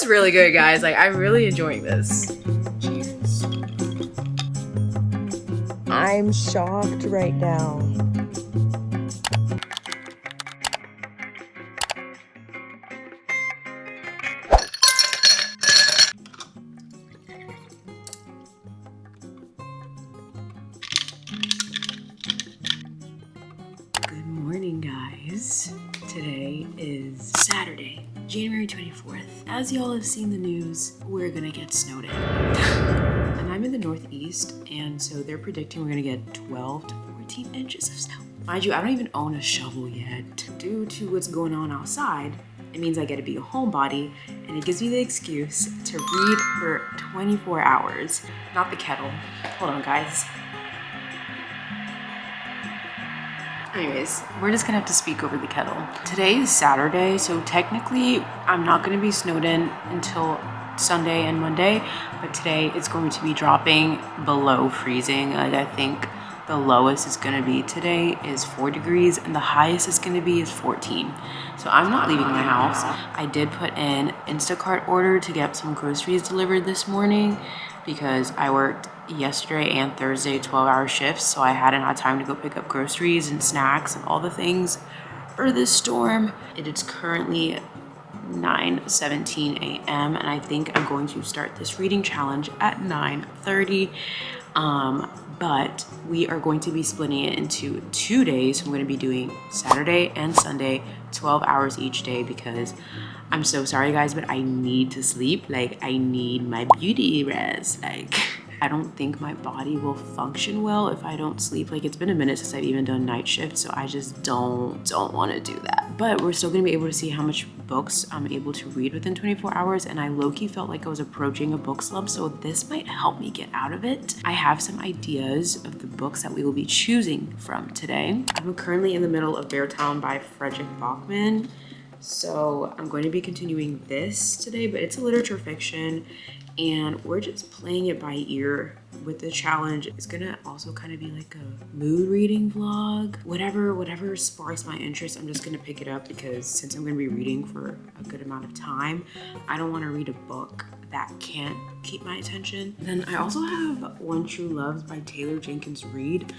It's really good, guys. Like, I'm really enjoying this. Cheers. I'm shocked right now. Good morning, guys. Today is Saturday, January 24th. As y'all have seen the news, we're gonna get snowed in. And I'm in the Northeast, and so they're predicting we're gonna get 12 to 14 inches of snow. Mind you, I don't even own a shovel yet. Due to what's going on outside, it means I get to be a homebody, and it gives me the excuse to read for 24 hours. Not the kettle. Hold on, guys. Anyways, we're just gonna have to speak over the kettle. Today is Saturday, so technically I'm not gonna be snowed in until Sunday and Monday, but today it's going to be dropping below freezing. Like, I think the lowest is gonna be today is 4 degrees and the highest is gonna be is 14. So I'm not leaving my house. I did put in Instacart order to get some groceries delivered this morning because I worked yesterday and Thursday 12-hour shifts, so I hadn't had time to go pick up groceries and snacks and all the things for this storm. It is currently 9:17 a.m. and I think I'm going to start this reading challenge at 9:30. But we are going to be splitting it into 2 days. So I'm going to be doing Saturday and Sunday, 12 hours each day, because I'm so sorry, guys, but I need to sleep. Like, I need my beauty rest. Like, I don't think my body will function well if I don't sleep. Like, it's been a minute since I've even done night shift, so I just don't want to do that. But we're still gonna be able to see how much books I'm able to read within 24 hours, and I low-key felt like I was approaching a book slump, so this might help me get out of it. I have some ideas of the books that we will be choosing from today. I'm currently in the middle of Beartown by Frederick Bachman, so I'm going to be continuing this today, but it's a literature fiction, and we're just playing it by ear with the challenge. It's gonna also kind of be like a mood reading vlog. Whatever sparks my interest, I'm just gonna pick it up, because since I'm gonna be reading for a good amount of time, I don't wanna read a book that can't keep my attention. Then I also have One True Loves by Taylor Jenkins Reid.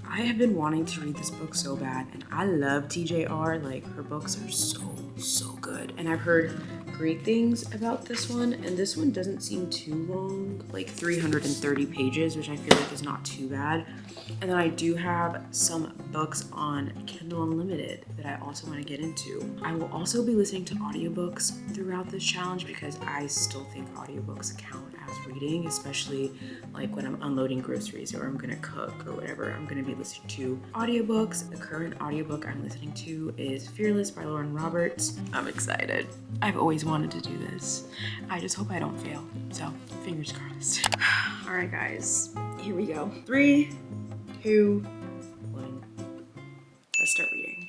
I have been wanting to read this book so bad, and I love TJR. Like, her books are so good. And I've heard great things about this one, and this one doesn't seem too long, like 330 pages, which I feel like is not too bad. And then I do have some books on Kindle Unlimited that I also want to get into. I will also be listening to audiobooks throughout this challenge, because I still think audiobooks count as reading, especially like when I'm unloading groceries or I'm gonna cook or whatever. I'm gonna be listening to audiobooks. The current audiobook I'm listening to is Fearless by Lauren Roberts. I'm excited. I've always wanted to do this. I just hope I don't fail. So, fingers crossed. All right, guys, here we go. 3, 2, 1. Let's start reading.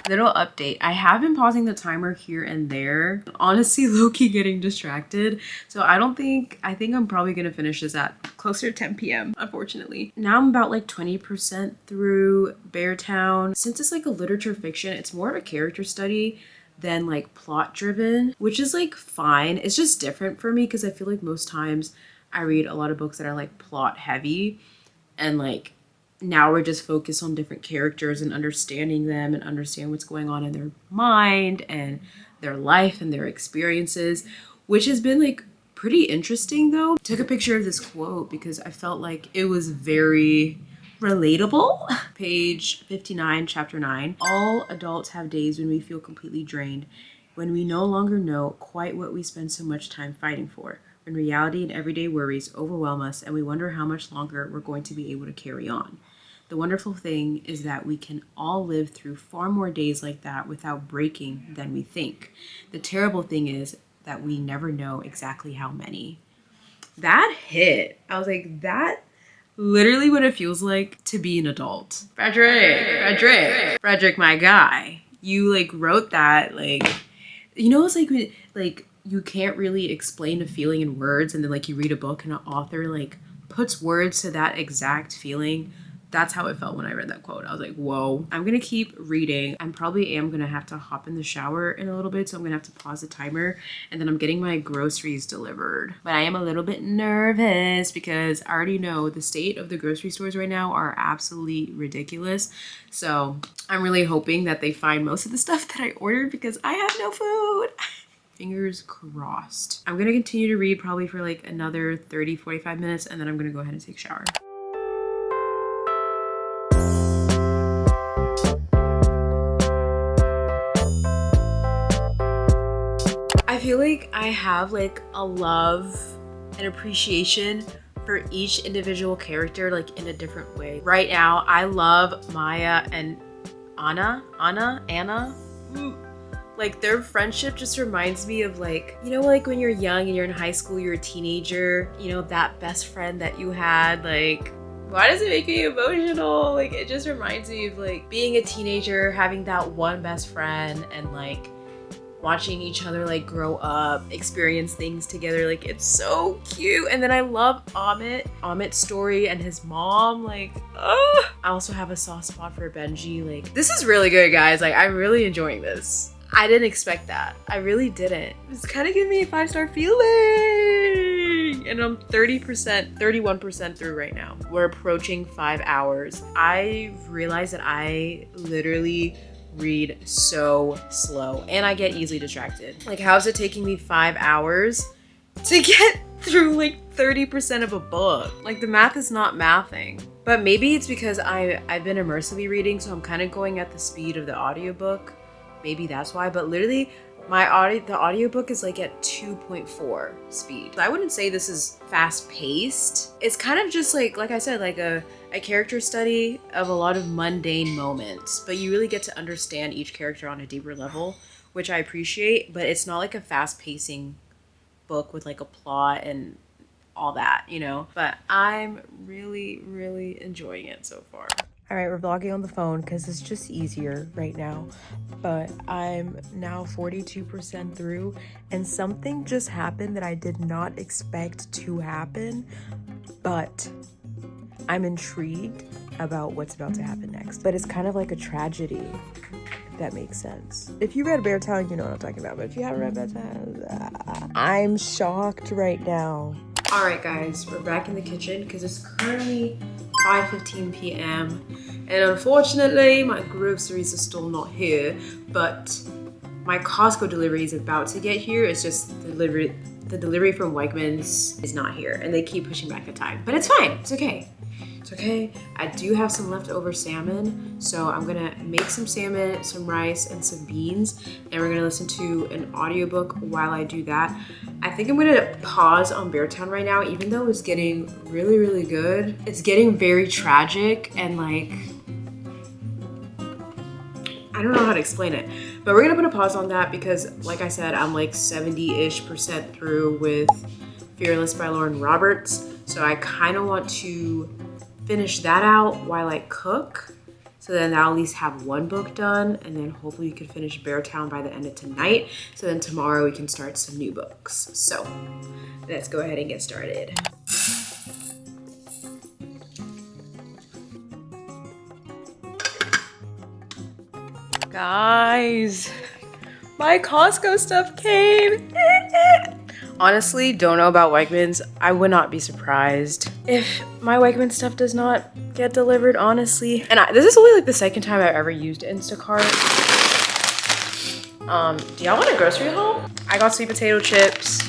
Little update. I have been pausing the timer here and there. Honestly, low-key getting distracted. So I think I'm probably gonna finish this at closer to 10 p.m. unfortunately. Now I'm about like 20% through Beartown. Since it's like a literature fiction, it's more of a character study than like plot driven, which is like fine. It's just different for me, because I feel like most times I read a lot of books that are like plot heavy, and like now we're just focused on different characters and understanding them and understand what's going on in their mind and their life and their experiences, which has been like pretty interesting though. Took a picture of this quote because I felt like it was very relatable. Page 59, chapter 9. All adults have days when we feel completely drained, when we no longer know quite what we spend so much time fighting for, when reality and everyday worries overwhelm us and we wonder how much longer we're going to be able to carry on. The wonderful thing is that we can all live through far more days like that without breaking than we think. The terrible thing is that we never know exactly how many. That hit. I was like, that literally what it feels like to be an adult. Frederick, my guy. You like wrote that, like, you know, it's like you can't really explain a feeling in words, and then like you read a book and an author like puts words to that exact feeling. That's how it felt when I read that quote. I was like, whoa. I'm gonna keep reading. I probably am gonna have to hop in the shower in a little bit, so I'm gonna have to pause the timer, and then I'm getting my groceries delivered. But I am a little bit nervous because I already know the state of the grocery stores right now are absolutely ridiculous. So I'm really hoping that they find most of the stuff that I ordered because I have no food. Fingers crossed. I'm gonna continue to read probably for like another 30-45 minutes, and then I'm gonna go ahead and take a shower. I feel like I have like a love and appreciation for each individual character like in a different way. Right now, I love Maya and Anna. Like their friendship just reminds me of like, you know, like when you're young and you're in high school, you're a teenager, you know, that best friend that you had, like, why does it make me emotional? Like it just reminds me of like being a teenager, having that one best friend and like watching each other like grow up, experience things together. Like it's so cute. And then I love Amit's story and his mom. Like, oh, I also have a soft spot for Benji. Like this is really good, guys. Like I'm really enjoying this. I didn't expect that. I really didn't. It's kind of giving me a 5-star feeling. And I'm 31% through right now. We're approaching 5 hours. I realized that I literally read so slow and I get easily distracted. Like how is it taking me 5 hours to get through like 30% of a book? Like the math is not mathing. But maybe it's because I've been immersively reading, so I'm kind of going at the speed of the audiobook. Maybe that's why, but literally the audiobook is like at 2.4 speed. I wouldn't say this is fast paced. It's kind of just like I said, like a character study of a lot of mundane moments, but you really get to understand each character on a deeper level, which I appreciate, but it's not like a fast pacing book with like a plot and all that, you know? But I'm really, really enjoying it so far. All right, we're vlogging on the phone because it's just easier right now. But I'm now 42% through, and something just happened that I did not expect to happen, but I'm intrigued about what's about to happen next. But it's kind of like a tragedy, if that makes sense. If you read Beartown, you know what I'm talking about. But if you haven't read Beartown, I'm shocked right now. All right, guys, we're back in the kitchen because it's currently 5:15 p.m. and unfortunately my groceries are still not here, but my Costco delivery is about to get here. It's just the delivery from Wegmans is not here and they keep pushing back the time, but it's fine. It's okay. It's okay. I do have some leftover salmon, so I'm gonna make some salmon, some rice, and some beans, and we're gonna listen to an audiobook while I do that. I think I'm gonna pause on Beartown right now, even though it's getting really, really good. It's getting very tragic and like, I don't know how to explain it, but we're gonna put a pause on that because like I said, I'm like 70-ish% through with Fearless by Lauren Roberts. So I kind of want to finish that out while I cook. So then I'll at least have one book done, and then hopefully we can finish Beartown by the end of tonight. So then tomorrow we can start some new books. So let's go ahead and get started. Guys, my Costco stuff came. Honestly, don't know about Wegmans. I would not be surprised if my Wegmans stuff does not get delivered, honestly. And this is only like the second time I've ever used Instacart. Do y'all want a grocery haul? I got sweet potato chips,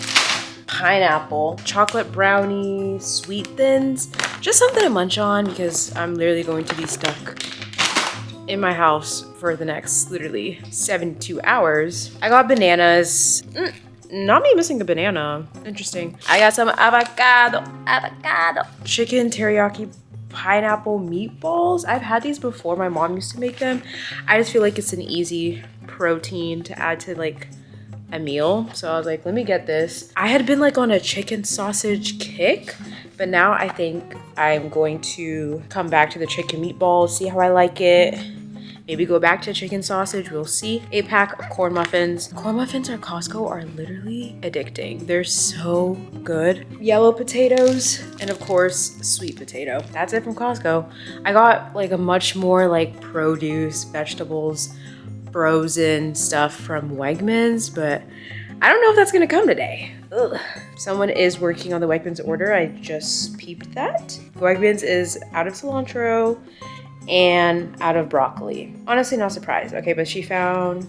pineapple, chocolate brownie, sweet thins, just something to munch on because I'm literally going to be stuck in my house for the next literally 72 hours. I got bananas. Not me missing a banana. Interesting. I got some avocado. Chicken teriyaki pineapple meatballs. I've had these before. My mom used to make them. I just feel like it's an easy protein to add to like a meal. So I was like, let me get this. I had been like on a chicken sausage kick, but now I think I'm going to come back to the chicken meatballs, see how I like it. Maybe go back to chicken sausage, we'll see. 8-pack of corn muffins. Corn muffins at Costco are literally addicting. They're so good. Yellow potatoes, and of course, sweet potato. That's it from Costco. I got like a much more like produce, vegetables, frozen stuff from Wegmans, but I don't know if that's gonna come today. Ugh. Someone is working on the Wegmans order. I just peeped that. Wegmans is out of cilantro and out of broccoli. Honestly, not surprised. Okay, but she found,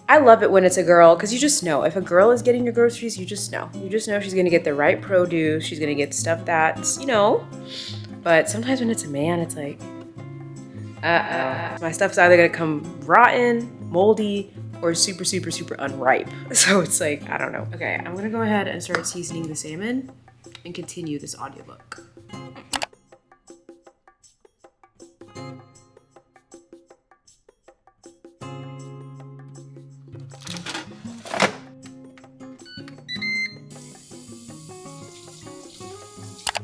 I love it when it's a girl, because you just know. If a girl is getting your groceries, you just know. You just know she's gonna get the right produce. She's gonna get stuff that's, you know. But sometimes when it's a man, it's like, uh-oh. My stuff's either gonna come rotten, moldy, or super, super, super unripe. So it's like, I don't know. Okay, I'm gonna go ahead and start seasoning the salmon and continue this audiobook.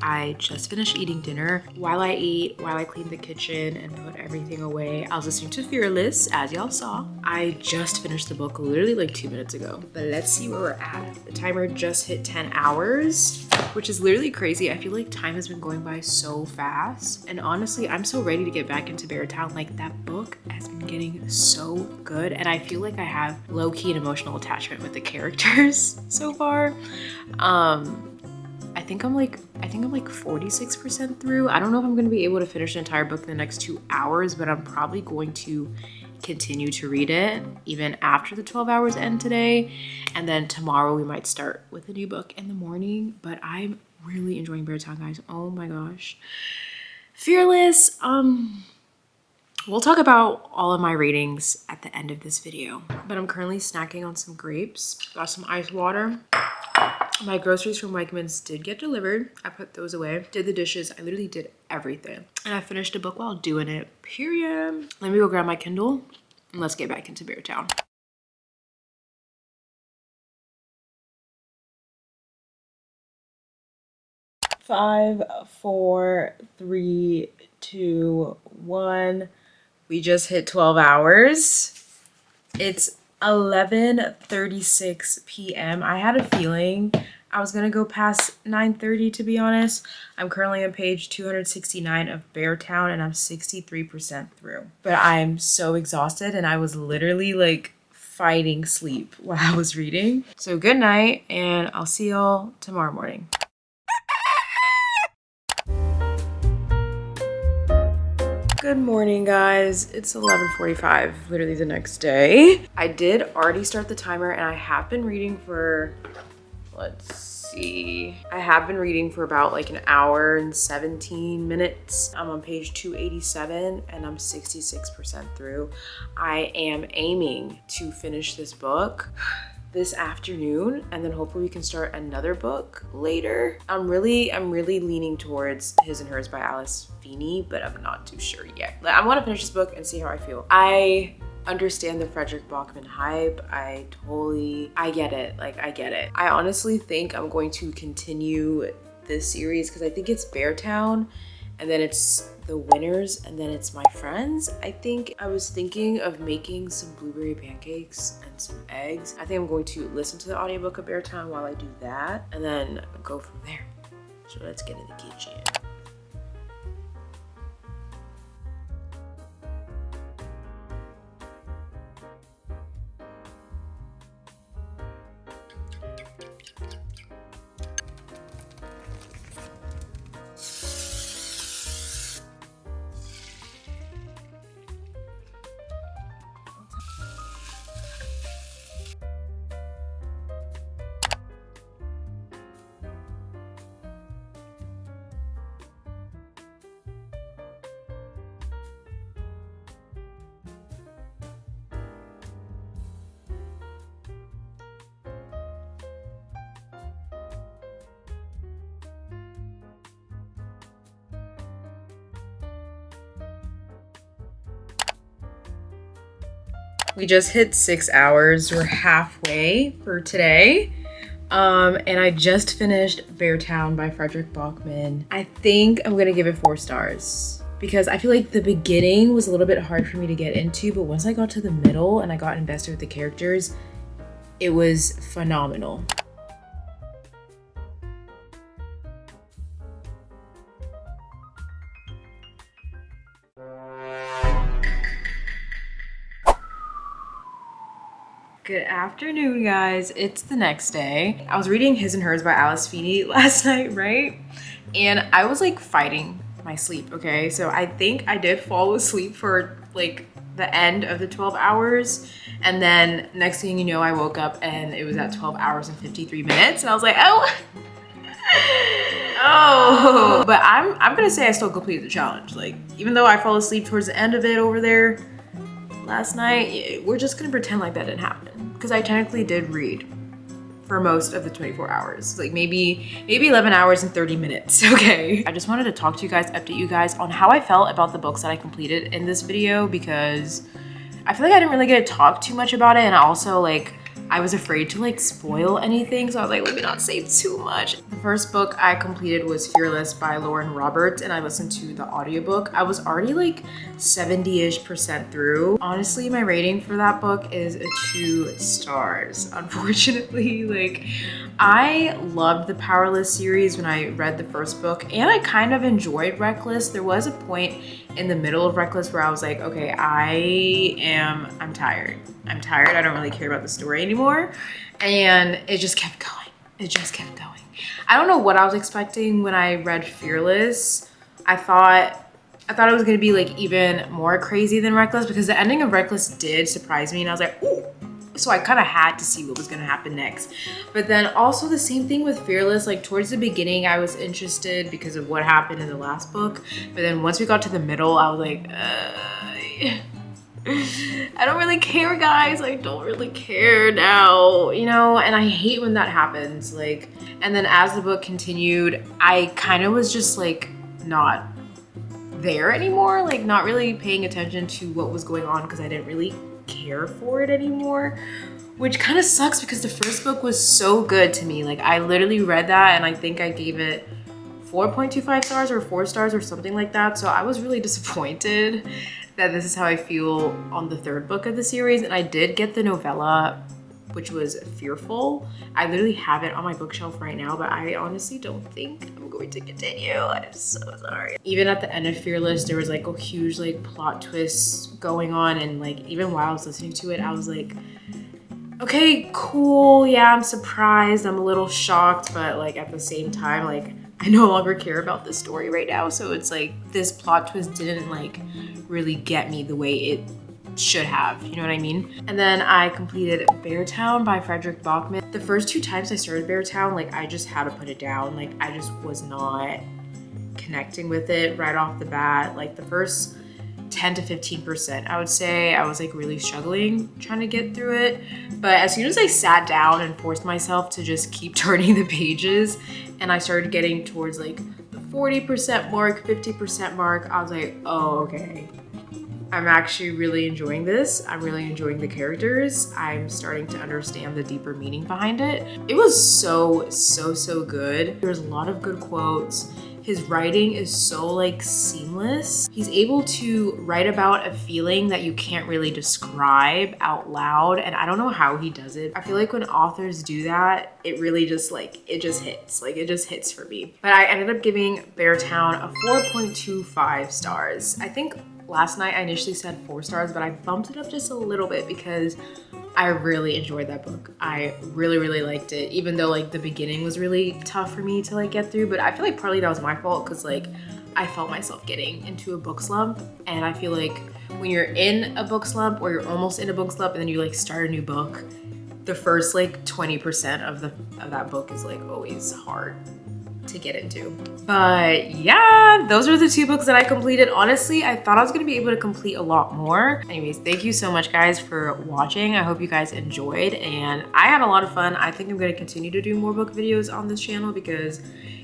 I just finished eating dinner. While I ate, while I cleaned the kitchen and put everything away, I was listening to Fearless, as y'all saw. I just finished the book literally like 2 minutes ago, but let's see where we're at. The timer just hit 10 hours, which is literally crazy. I feel like time has been going by so fast. And honestly, I'm so ready to get back into Beartown. Like, that book has been getting so good. And I feel like I have low-key an emotional attachment with the characters so far. I think I'm like 46% through. I don't know if I'm gonna be able to finish the entire book in the next 2 hours, but I'm probably going to continue to read it even after the 12 hours end today. And then tomorrow we might start with a new book in the morning, but I'm really enjoying Beartown, guys. Oh my gosh. Fearless, we'll talk about all of my ratings at the end of this video, but I'm currently snacking on some grapes. Got some ice water. My groceries from Wegmans did get delivered. I put those away, did the dishes. I literally did everything. And I finished a book while doing it, period. Let me go grab my Kindle and let's get back into Beartown. 5, 4, 3, 2, 1. We just hit 12 hours. It's 11:36 p.m. I had a feeling I was gonna go past 9:30, to be honest. I'm currently on page 269 of Beartown and I'm 63% through. But I'm so exhausted and I was literally like fighting sleep while I was reading. So good night and I'll see y'all tomorrow morning. Good morning, guys. It's 11:45, literally the next day. I did already start the timer and I have been reading for, let's see. I have been reading for about like an hour and 17 minutes. I'm on page 287 and I'm 66% through. I am aiming to finish this book this afternoon and then hopefully we can start another book later. I'm really leaning towards His and Hers by Alice Feeney, but I'm not too sure yet. I want to finish this book and see how I feel. I understand the Frederick Bachman hype. I get it. Like, I get it. I honestly think I'm going to continue this series because I think it's Beartown and then it's the winners and then it's my friends. I think I was thinking of making some blueberry pancakes and some eggs. I think I'm going to listen to the audiobook of Beartown while I do that and then go from there. So let's get in the kitchen. We just hit 6 hours. We're halfway for today. And I just finished Beartown by Frederick Bachman. I think I'm gonna give it 4 stars because I feel like the beginning was a little bit hard for me to get into, but once I got to the middle and I got invested with the characters, it was phenomenal. Good afternoon, guys. It's the next day. I was reading His and Hers by Alice Feeney last night, right? And I was like fighting my sleep, okay? So I think I did fall asleep for like the end of the 12 hours. And then next thing you know, I woke up and it was at 12 hours and 53 minutes. And I was like, oh, oh. But I'm gonna say I still completed the challenge. Like, even though I fell asleep towards the end of it over there last night, we're just gonna pretend like that didn't happen. Because I technically did read for most of the 24 hours, like maybe 11 hours and 30 minutes, okay? I just wanted to talk to you guys, update you guys on how I felt about the books that I completed in this video, because I feel like I didn't really get to talk too much about it, and also like I was afraid to like spoil anything, so I was like, let me not say too much. The first book I completed was Fearless by Lauren Roberts, and I listened to the audiobook. I was already like 70-ish% through. Honestly, my rating for that book is a 2 stars. Unfortunately, like I loved the Powerless series when I read the first book, and I kind of enjoyed Reckless. There was a point in the middle of Reckless where I was like, okay, I'm tired. I'm tired. I don't really care about the story anymore. And it just kept going. It just kept going. I don't know what I was expecting when I read Fearless. I thought it was gonna be like even more crazy than Reckless, because the ending of Reckless did surprise me, and I was like, ooh. So I kind of had to see what was gonna happen next. But then also the same thing with Fearless, like towards the beginning I was interested because of what happened in the last book. But then once we got to the middle, I was like, I don't really care, guys. I don't really care now, you know? And I hate when that happens. Like, and then as the book continued, I kind of was just like not there anymore, like not really paying attention to what was going on because I didn't really care for it anymore, which kind of sucks because the first book was so good to me. Like I literally read that and I think I gave it 4.25 stars or 4 stars or something like that. So I was really disappointed that this is how I feel on the third book of the series. And I did get the novella, which was Fearful. I literally have it on my bookshelf right now, but I honestly don't think I'm going to continue. I'm so sorry. Even at the end of Fearless, there was like a huge like plot twist going on, and like even while I was listening to it, I was like, okay, cool, yeah, I'm surprised, I'm a little shocked, but like at the same time, like I no longer care about this story right now. So it's like this plot twist didn't like really get me the way it should have, you know what I mean? And then I completed Beartown by Frederick Bachman. The first 2 times I started Beartown, like I just had to put it down. Like I just was not connecting with it right off the bat. Like the first 10 to 15%, I would say I was like really struggling trying to get through it. But as soon as I sat down and forced myself to just keep turning the pages and I started getting towards like the 40% mark, 50% mark, I was like, oh, okay. I'm actually really enjoying this. I'm really enjoying the characters. I'm starting to understand the deeper meaning behind it. It was so good. There's a lot of good quotes. His writing is so like seamless. He's able to write about a feeling that you can't really describe out loud, and I don't know how he does it. I feel like when authors do that, it really just like, it just hits. Like it just hits for me. But I ended up giving Beartown a 4.25 stars. I think last night I initially said 4 stars, but I bumped it up just a little bit because I really enjoyed that book. I really liked it, even though like the beginning was really tough for me to like get through. But I feel like partly that was my fault because like I felt myself getting into a book slump, and I feel like when you're in a book slump or you're almost in a book slump and then you like start a new book, the first like 20% of that book is like always hard to get into. But yeah, those are the 2 books that I completed. Honestly, I thought I was gonna be able to complete a lot more. Anyways, thank you so much guys for watching. I hope you guys enjoyed, and I had a lot of fun. I think I'm gonna continue to do more book videos on this channel because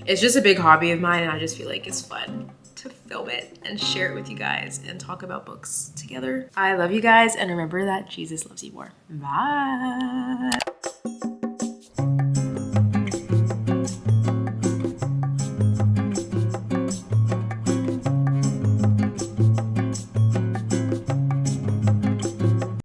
it's just a big hobby of mine, and I just feel like it's fun to to film it and share it with you guys and talk about books together. I love you guys, and remember that Jesus loves you more. Bye.